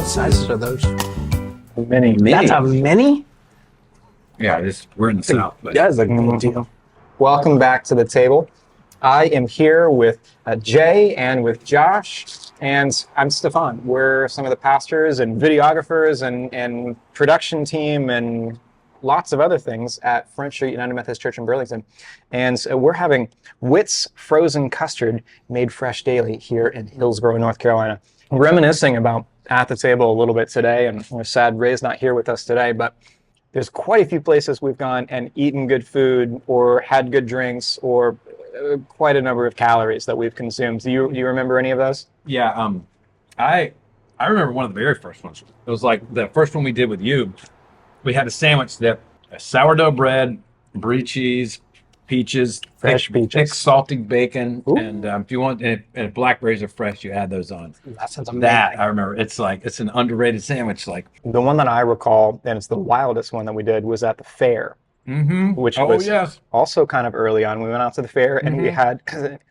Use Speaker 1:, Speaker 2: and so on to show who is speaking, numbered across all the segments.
Speaker 1: What sizes are those?
Speaker 2: Mini.
Speaker 1: That's a mini?
Speaker 2: Yeah, we're in the South. But
Speaker 1: That is a good deal.
Speaker 3: Welcome back to the table. I am here with Jay and with Josh, and I'm Stefan. We're some of the pastors and videographers and production team and lots of other things at Front Street United Methodist Church in Burlington. And so we're having Witt's frozen custard made fresh daily here in Hillsborough, North Carolina. Reminiscing about at the table a little bit today, and we're sad Ray's not here with us today, but there's quite a few places we've gone and eaten good food or had good drinks or quite a number of calories that we've consumed. Do you remember any of those?
Speaker 2: yeah, I remember one of the very first ones. It was like the first one we did with you. We had a sandwich that sourdough bread, brie cheese, peaches,
Speaker 3: Fresh peaches.
Speaker 2: thick salted bacon,
Speaker 3: Ooh.
Speaker 2: and if you want, and if blackberries are fresh, you add those on.
Speaker 1: That sounds amazing.
Speaker 2: That I remember. It's an underrated sandwich. Like,
Speaker 3: The one that I recall, and it's the wildest one that we did, was at the fair, which was
Speaker 2: yes,
Speaker 3: also kind of early on. We went out to the fair and we had,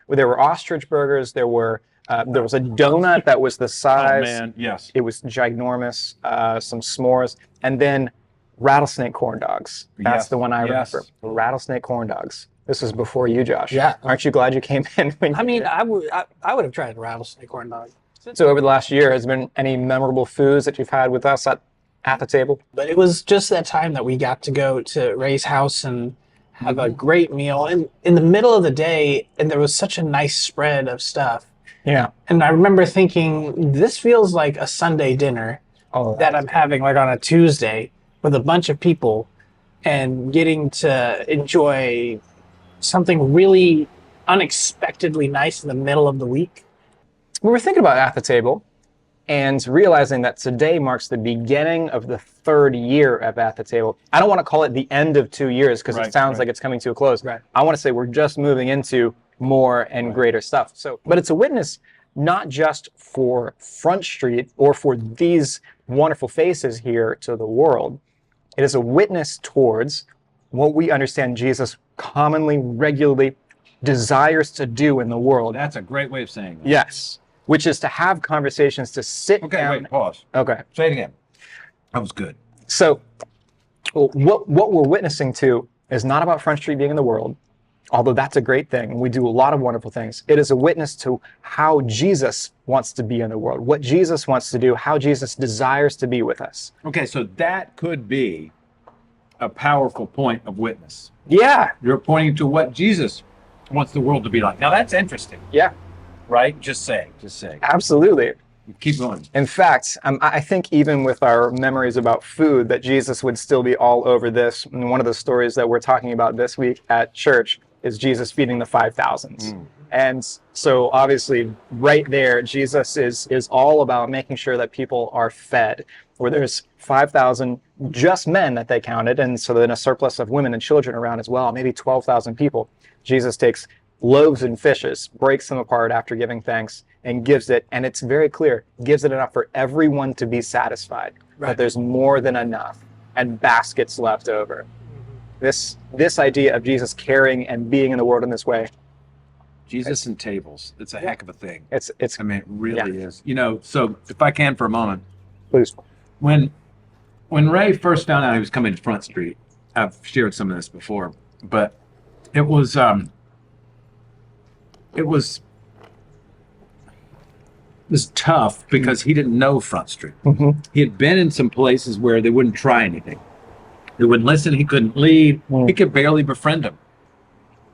Speaker 3: there were ostrich burgers, there was a donut that was the size.
Speaker 2: oh man, yes.
Speaker 3: It was ginormous, some s'mores, and then rattlesnake corn dogs. That's
Speaker 2: Yes,
Speaker 3: the one I
Speaker 2: yes.
Speaker 3: remember. Rattlesnake corn dogs. This was before you, Josh.
Speaker 1: Yeah.
Speaker 3: Aren't you glad you came in?
Speaker 1: I mean, I would have tried a rattlesnake corn dog.
Speaker 3: So over the last year, has there been any memorable foods that you've had with us at the table?
Speaker 1: But it was just that time that we got to go to Ray's house and have a great meal in the middle of the day, and there was such a nice spread of stuff.
Speaker 3: Yeah.
Speaker 1: And I remember thinking, this feels like a Sunday dinner
Speaker 3: Oh,
Speaker 1: that I'm having like on a Tuesday with a bunch of people and getting to enjoy something really unexpectedly nice in the middle of the week.
Speaker 3: we were thinking about at the table and realizing that today marks the beginning of the third year of at the table. I don't want to call it the end of 2 years because it
Speaker 2: Right,
Speaker 3: sounds
Speaker 2: right.
Speaker 3: like it's coming to a close.
Speaker 1: Right.
Speaker 3: I want to say we're just moving into more and greater stuff. So, but it's a witness not just for Front Street or for these wonderful faces here to the world. It is a witness towards what we understand Jesus commonly, regularly desires to do in the world.
Speaker 2: That's a great way of saying that.
Speaker 3: Yes, which is to have conversations, to sit
Speaker 2: Okay,
Speaker 3: down.
Speaker 2: wait, pause.
Speaker 3: Okay,
Speaker 2: Say it again. That was good.
Speaker 3: so what we're witnessing to is not about Front Street being in the world, although that's a great thing, and we do a lot of wonderful things. It is a witness to how Jesus wants to be in the world, what Jesus wants to do, how Jesus desires to be with us.
Speaker 2: Okay, so that could be a powerful point of witness.
Speaker 3: Yeah,
Speaker 2: You're pointing to what Jesus wants the world to be like. Now that's interesting,
Speaker 3: yeah,
Speaker 2: right? Just saying.
Speaker 3: absolutely.
Speaker 2: Keep going.
Speaker 3: In fact, I think even with our memories about food, that Jesus would still be all over this. And one of the stories that we're talking about this week at church is Jesus feeding the 5,000s. And so obviously right there, Jesus is all about making sure that people are fed, where there's 5,000 just men that they counted. And so then a surplus of women and children around as well, maybe 12,000 people. Jesus takes loaves and fishes, breaks them apart after giving thanks, and gives it, and it's very clear, gives it enough for everyone to be satisfied, that there's more than enough, and baskets left over. This idea of Jesus caring and being in the world in this way,
Speaker 2: Jesus and tables. It's a heck of a thing.
Speaker 3: it's
Speaker 2: I mean, it really is. You know, so if I can for a moment,
Speaker 3: please.
Speaker 2: when Ray first found out he was coming to Front Street, I've shared some of this before, but it was tough because he didn't know Front Street. He had been in some places where they wouldn't try anything. They wouldn't listen. He couldn't lead. He could barely befriend them,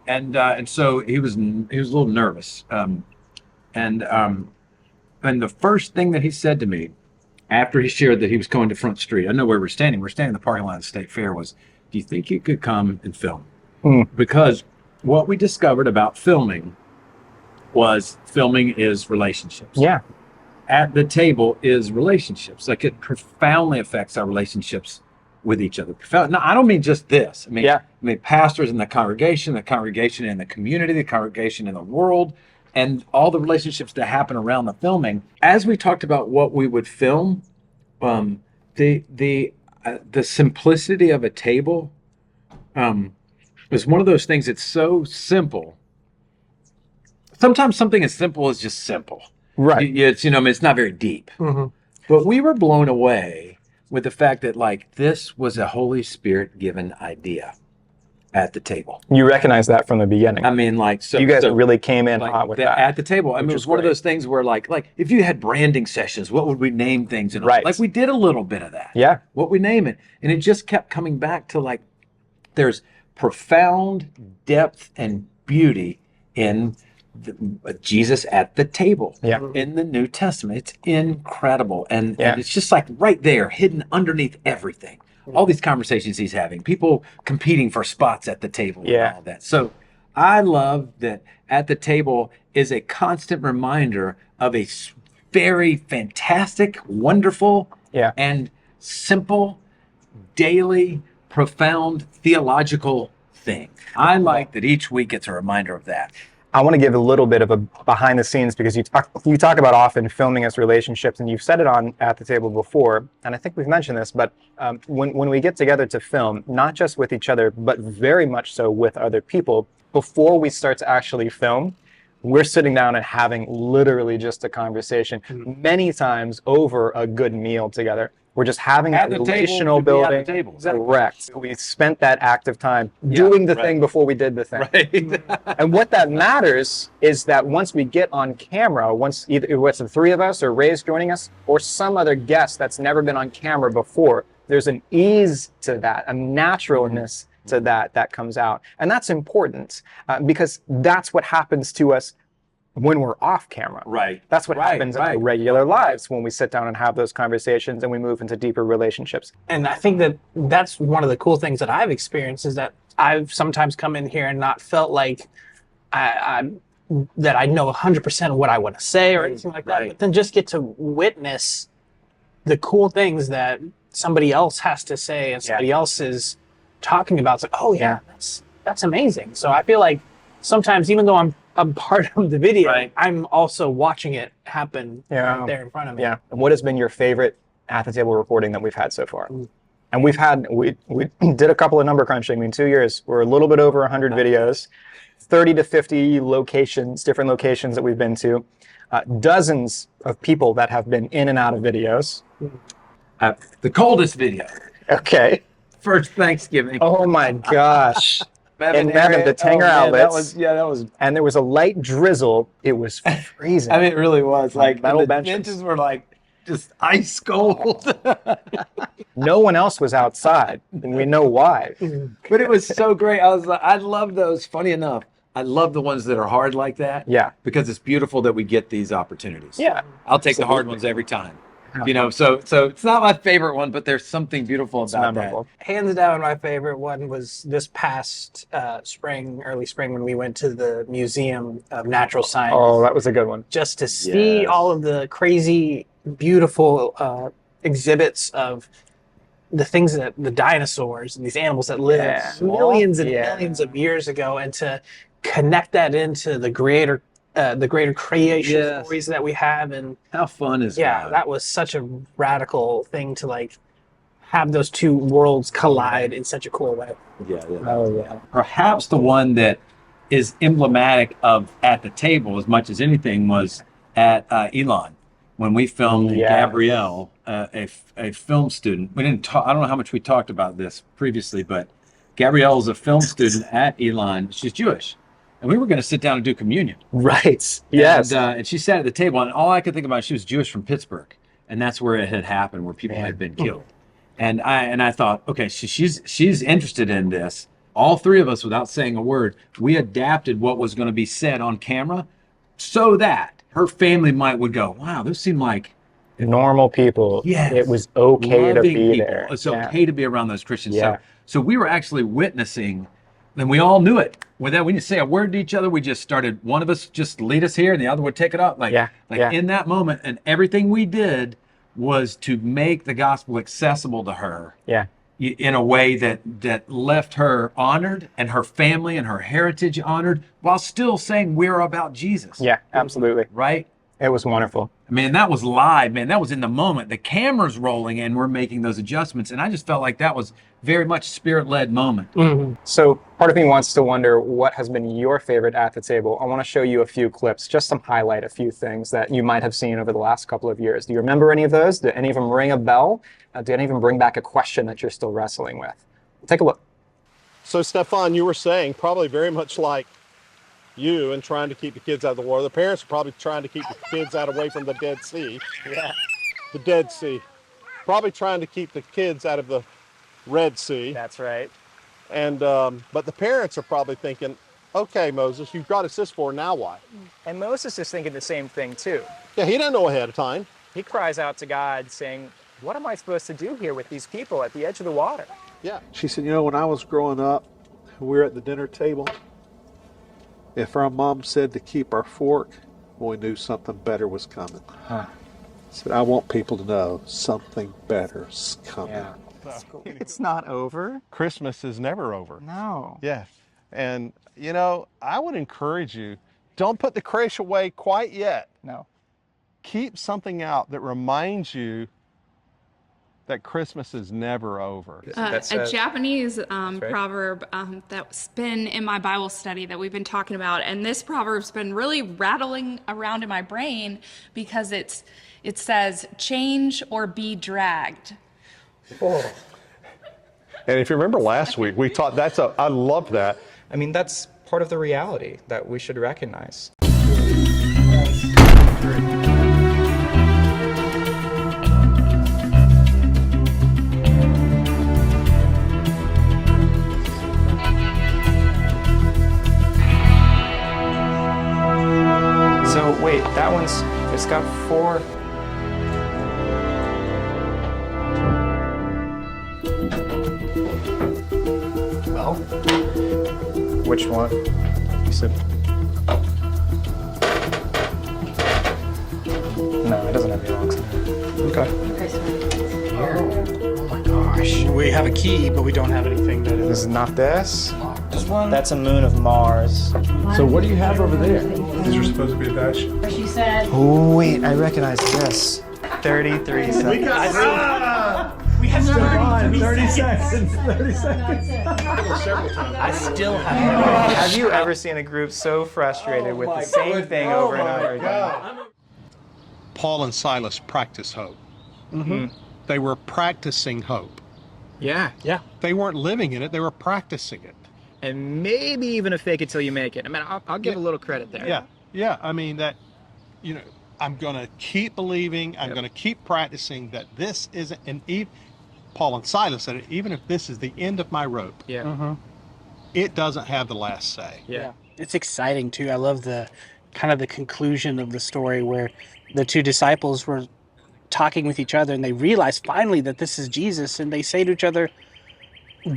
Speaker 2: and so he was a little nervous. And the first thing that he said to me after he shared that he was going to Front Street, I know where we're standing. We're standing in the parking lot of the State Fair. Was, do you think you could come and film? Because what we discovered about filming was filming is relationships.
Speaker 3: Yeah,
Speaker 2: At the table is relationships. Like, it profoundly affects our relationships with each other. No, I don't mean just this. I mean pastors in the congregation in the community, the congregation in the world, and all the relationships that happen around the filming. As we talked about what we would film, the simplicity of a table is one of those things that's so simple. Sometimes something as simple as just simple.
Speaker 3: right.
Speaker 2: It's, I mean, it's not very deep. But we were blown away with the fact that like this was a Holy Spirit given idea at the table.
Speaker 3: You recognize that from the beginning.
Speaker 2: I mean, like, so
Speaker 3: You guys
Speaker 2: so,
Speaker 3: really came in
Speaker 2: like
Speaker 3: hot with that.
Speaker 2: at the table. I mean, it was one of
Speaker 3: great.
Speaker 2: those things where like if you had branding sessions, what would we name things? And
Speaker 3: Right.
Speaker 2: like we did a little bit of that.
Speaker 3: Yeah.
Speaker 2: What we name it, and it just kept coming back to like there's profound depth and beauty in Jesus at the table.
Speaker 3: Yeah.
Speaker 2: In the New Testament, it's incredible, and
Speaker 3: Yeah.
Speaker 2: it's just like right there, hidden underneath everything. All these conversations he's having, people competing for spots at the table,
Speaker 3: Yeah.
Speaker 2: and all that. So I love that at the table is a constant reminder of a very fantastic, wonderful,
Speaker 3: Yeah.
Speaker 2: and simple, daily, profound theological thing. I like that each week it's a reminder of that.
Speaker 3: I want to give a little bit of a behind the scenes because you talk about often filming as relationships, and you've said it on At the Table before, and I think we've mentioned this, but when we get together to film, not just with each other, but very much so with other people, before we start to actually film, we're sitting down and having literally just a conversation, many times over a good meal together. We're just having that relational building. Correct. We spent that active time doing the thing before we did the thing.
Speaker 2: Right.
Speaker 3: And what that matters is that once we get on camera, once either it's the three of us or Ray's joining us or some other guest that's never been on camera before, there's an ease to that, a naturalness to that comes out. And that's important because that's what happens to us when we're off camera.
Speaker 2: Right.
Speaker 3: That's what happens in our regular lives when we sit down and have those conversations and we move into deeper relationships.
Speaker 1: And I think that that's one of the cool things that I've experienced is that I've sometimes come in here and not felt like that I know 100% of what I want to say or anything like that, but then just get to witness the cool things that somebody else has to say and somebody else is talking about. It's like, oh yeah, that's amazing. So I feel like sometimes, even though I'm part of the video, I'm also watching it happen right there in front of me.
Speaker 3: Yeah. And what has been your favorite At the Table reporting that we've had so far? And we did a couple of number crunching. I mean, 2 years, we're a little bit over 100 videos, 30 to 50 locations, different locations that we've been to, dozens of people that have been in and out of videos.
Speaker 2: The coldest video.
Speaker 3: Okay.
Speaker 2: First Thanksgiving.
Speaker 3: Oh my gosh. And Madam, the Tanger outlets.
Speaker 2: That was.
Speaker 3: And there was a light drizzle. It was freezing.
Speaker 2: I mean, it really was. Like
Speaker 3: metal
Speaker 2: the
Speaker 3: benches.
Speaker 2: benches were like just ice cold.
Speaker 3: No one else was outside, and we know why.
Speaker 2: But it was so great. I love those. Funny enough, I love the ones that are hard like that.
Speaker 3: Yeah.
Speaker 2: Because it's beautiful that we get these opportunities.
Speaker 3: Yeah.
Speaker 2: I'll take the hard ones every time. You know, so it's not my favorite one, but there's something beautiful about that.
Speaker 1: Hands down, my favorite one was this past early spring, when we went to the Museum of Natural Science.
Speaker 3: Oh, that was a good one.
Speaker 1: Just to see all of the crazy, beautiful exhibits of the things that the dinosaurs and these animals that lived millions and millions of years ago, and to connect that into the greater creation stories that we have. And
Speaker 2: how fun is that?
Speaker 1: That was such a radical thing to like have those two worlds collide in such a cool way.
Speaker 2: Perhaps the one that is emblematic of At the Table as much as anything was at Elon, when we filmed Gabrielle, a film student. We didn't talk. I don't know how much we talked about this previously, but Gabrielle is a film student at Elon. She's Jewish. And we were going to sit down and do communion.
Speaker 3: Right. Yes.
Speaker 2: And she sat at the table, and all I could think about, she was Jewish from Pittsburgh, and that's where it had happened, where people had been killed. And I thought, okay, she's interested in this. All three of us, without saying a word, we adapted what was going to be said on camera, so that her family would go, wow, those seem like
Speaker 3: normal people.
Speaker 2: Yes.
Speaker 3: It was okay to be
Speaker 2: people.
Speaker 3: there.
Speaker 2: It's okay to be around those Christians.
Speaker 3: Yeah.
Speaker 2: So we were actually witnessing. And we all knew it. With that, we didn't say a word to each other. We just started. One of us just lead us here, and the other would take it up. In that moment, and everything we did was to make the gospel accessible to her.
Speaker 3: Yeah.
Speaker 2: In a way that left her honored, and her family and her heritage honored, while still saying we're about Jesus.
Speaker 3: Yeah, absolutely.
Speaker 2: Right.
Speaker 3: It was wonderful.
Speaker 2: Man, that was live, man. That was in the moment. The camera's rolling and we're making those adjustments. And I just felt like that was very much spirit-led moment.
Speaker 3: So part of me wants to wonder what has been your favorite at the table. I want to show you a few clips, just to highlight a few things that you might have seen over the last couple of years. Do you remember any of those? Do any of them ring a bell? Do any of them bring back a question that you're still wrestling with? Take a look.
Speaker 4: So Stefan, you were saying probably very much like you and trying to keep the kids out of the water. The parents are probably trying to keep the kids out away from the Dead Sea.
Speaker 3: Yeah.
Speaker 4: The Dead Sea. Probably trying to keep the kids out of the Red Sea.
Speaker 3: That's right.
Speaker 4: And but the parents are probably thinking, okay, Moses, you've got us this far, now what?
Speaker 3: And Moses is thinking the same thing too.
Speaker 4: Yeah, he doesn't know ahead of time.
Speaker 3: He cries out to God saying, what am I supposed to do here with these people at the edge of the water?
Speaker 4: Yeah.
Speaker 5: She said, you know, when I was growing up, we were at the dinner table. If our mom said to keep our fork, we knew something better was coming. I said, I want people to know something better's coming.
Speaker 3: Yeah. It's not over.
Speaker 4: Christmas is never over.
Speaker 3: No.
Speaker 4: Yeah. And, you know, I would encourage you, don't put the creche away quite yet.
Speaker 3: No.
Speaker 4: Keep something out that reminds you that Christmas is never over.
Speaker 6: A Japanese proverb that's been in my Bible study that we've been talking about, and this proverb's been really rattling around in my brain because it says, change or be dragged.
Speaker 4: Oh. And if you remember last week, we taught I love that.
Speaker 3: I mean, that's part of the reality that we should recognize. So wait, that one's, it's got 4. Well, which one? You said. No, it doesn't have any locks. Okay.
Speaker 1: Oh my gosh. We have a key, but we don't have anything that
Speaker 3: This is not this.
Speaker 1: This one?
Speaker 3: That's a moon of Mars.
Speaker 2: So what do you have over there?
Speaker 7: These are supposed to be attached.
Speaker 6: She said,
Speaker 3: Oh wait, I recognize this. 33 seconds.
Speaker 1: We have still gone 30 seconds. 30 seconds. I still have.
Speaker 3: Have you ever seen a group so frustrated with the same thing over and over again?
Speaker 7: Paul and Silas practiced hope. They were practicing hope.
Speaker 3: Yeah.
Speaker 7: They weren't living in it, they were practicing it.
Speaker 3: And maybe even a fake it till you make it. I mean, I'll give a little credit there.
Speaker 7: Yeah. I mean, that, you know, I'm going to keep believing, I'm going to keep practicing that this isn't, and Paul and Silas said it, even if this is the end of my rope, it doesn't have the last say.
Speaker 3: Yeah.
Speaker 1: It's exciting too. I love the kind of the conclusion of the story where the two disciples were talking with each other and they realized finally that this is Jesus, and they say to each other,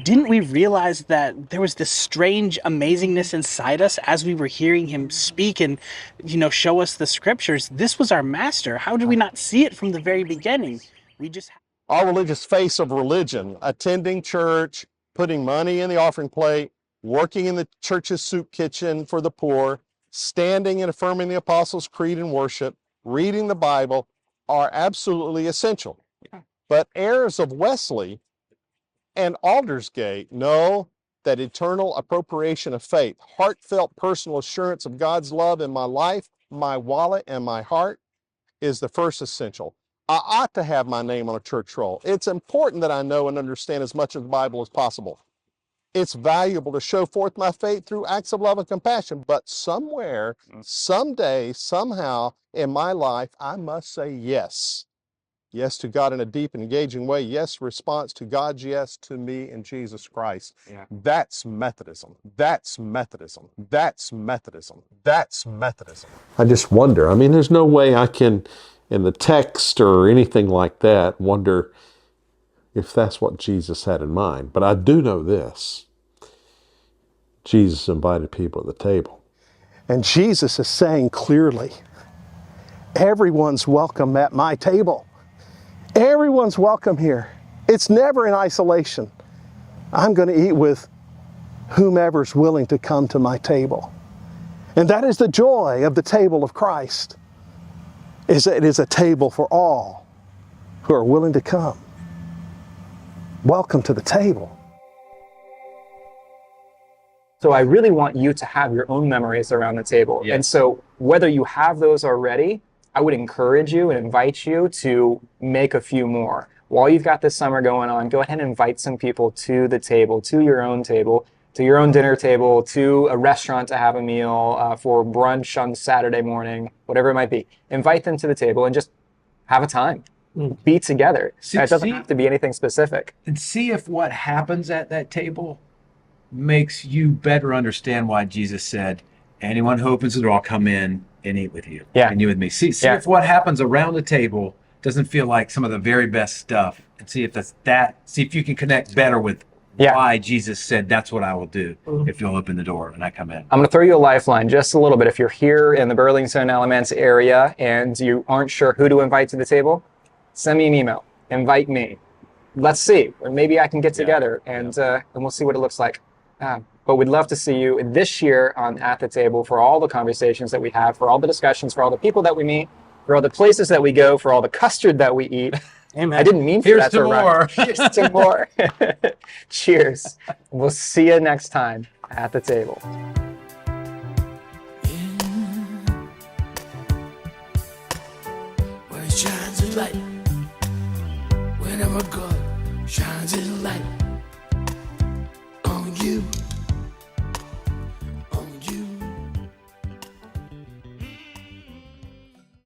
Speaker 1: didn't we realize that there was this strange amazingness inside us as we were hearing him speak and, you know, show us the scriptures? This was our master. How did we not see it from the very beginning? We just...
Speaker 4: Our religious face of religion, attending church, putting money in the offering plate, working in the church's soup kitchen for the poor, standing and affirming the Apostles' Creed and worship, reading the Bible, are absolutely essential. But heirs of Wesley and Aldersgate know that eternal appropriation of faith, heartfelt personal assurance of God's love in my life, my wallet, and my heart is the first essential. I ought to have my name on a church roll. It's important that I know and understand as much of the Bible as possible. It's valuable to show forth my faith through acts of love and compassion, but somewhere, someday, somehow in my life, I must say yes. Yes to God in a deep and engaging way. Yes, response to God's yes to me in Jesus Christ. That's Methodism. That's Methodism. That's Methodism. That's Methodism.
Speaker 8: I just wonder. I mean, there's no way I can, in the text or anything like that, wonder if that's what Jesus had in mind. But I do know this. Jesus invited people at the table.
Speaker 4: And Jesus is saying clearly, everyone's welcome at my table. Everyone's welcome here. It's never in isolation. I'm going to eat with whomever's willing to come to my table. And that is the joy of the table of Christ.
Speaker 5: is that it is a table for all who are willing to come. Welcome to the table.
Speaker 3: So I really want you to have your own memories around the table.
Speaker 2: Yes.
Speaker 3: And so whether you have those already, I would encourage you and invite you to make a few more. While you've got this summer going on, go ahead and invite some people to the table, to your own dinner table, to a restaurant to have a meal, for brunch on Saturday morning, whatever it might be. Invite them to the table and just have a time. Be together. And it doesn't have to be anything specific.
Speaker 2: And see if what happens at that table makes you better understand why Jesus said, anyone who opens the door, I'll come in and eat with you.
Speaker 3: Yeah.
Speaker 2: And you with me. See if what happens around the table doesn't feel like some of the very best stuff. And see if see if you can connect better with why Jesus said, that's what I will do if you'll open the door and I come in.
Speaker 3: I'm going to throw you a lifeline just a little bit. If you're here in the Burlington, Alamance area and you aren't sure who to invite to the table, send me an email. Invite me. Let's see. Or maybe I can get together and we'll see what it looks like. But we'd love to see you this year at the table for all the conversations that we have, for all the discussions, for all the people that we meet, for all the places that we go, for all the custard that we eat.
Speaker 1: Amen.
Speaker 3: I didn't mean for
Speaker 2: Here's
Speaker 3: that
Speaker 2: to
Speaker 3: to rhyme.
Speaker 2: more.
Speaker 3: Here's to more. Cheers. We'll see you next time at the table.
Speaker 9: When it shines a light, whenever God shines his light.